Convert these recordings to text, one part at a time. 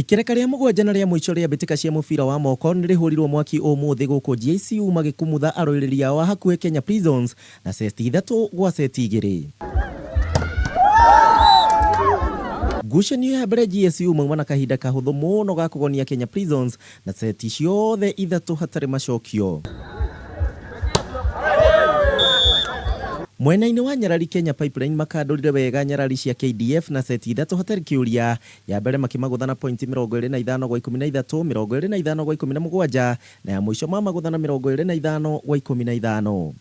Ikereka ria mugwanja na ria mwicho ria mbitika cia mubira wa moko ni rihurirwo mwaki umuthi guku GSU magikumutha aroireria wa hakuhe Kenya Prisons na seti 3 gwa seti 2. Ngucanio ya mbere GSU mauma na kahinda kahuthu muno ga kugonia Kenya Prisons na seti ciothe 3 hatari macokio. Mwena-ini wa Nyarari Kenya Pipeline makandurire wega Nyarari cia KDF na seti 3 hatari kiuria ya mbere makimaguthana pointi 25 gwa 13, 25 gwa 17 na ya mwisho mamaguthana 25 gwa 15.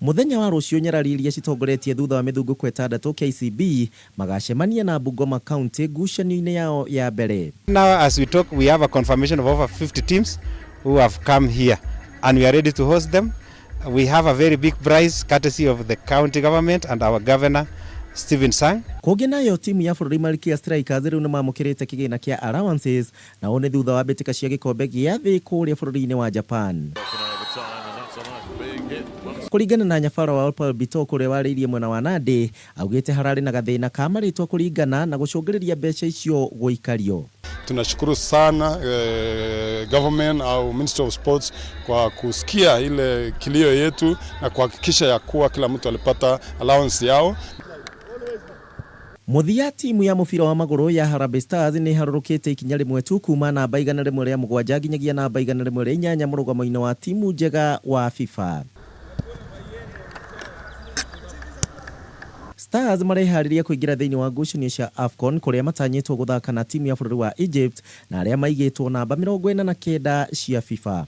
Muthenya wa rucio Nyarari iria citongoretie thutha wa mithunguko 6 KCB magacemania na Bungoma County ngucanio-ini yao ya mbere. Now as we talk we have a confirmation of over 50 teams who have come here and we are ready to host them. We have a very big prize courtesy of the county government and our governor Stephen Sang. Kungi nayo timu ya bururi Malkia Strikers riu nimamukirite kigina kia allowances na one thutha wa mbitika cia gikombe gia thi kuria bururi-ini wa Japan. Kuringana na nyabara wa Kocha Paul Bitok uria waririe mwena wa Nandi augite harari na gathina ka maritwa kuringana na gucungiriria mbeca icio guikario. Tunashukuru sana government au Ministry of Sports kwa kusikia ile kilio yetu na kuhakikisha ya kuwa kila mtu alipata allowance yao. Muthia timu ya mubira wa maguru ya Harambee Stars ni harurukite ikinya rimwe tu kuma namba 107 nginyagia namba 108 murugamo-ini wa timu njega wa FIFA. Stars marehariria kuingira thiini wa ngucanio cia AFCON kuria matanyitwo guthaka na timu ya bururi wa Egypt na aria maigitwo namba 49 cia FIFA.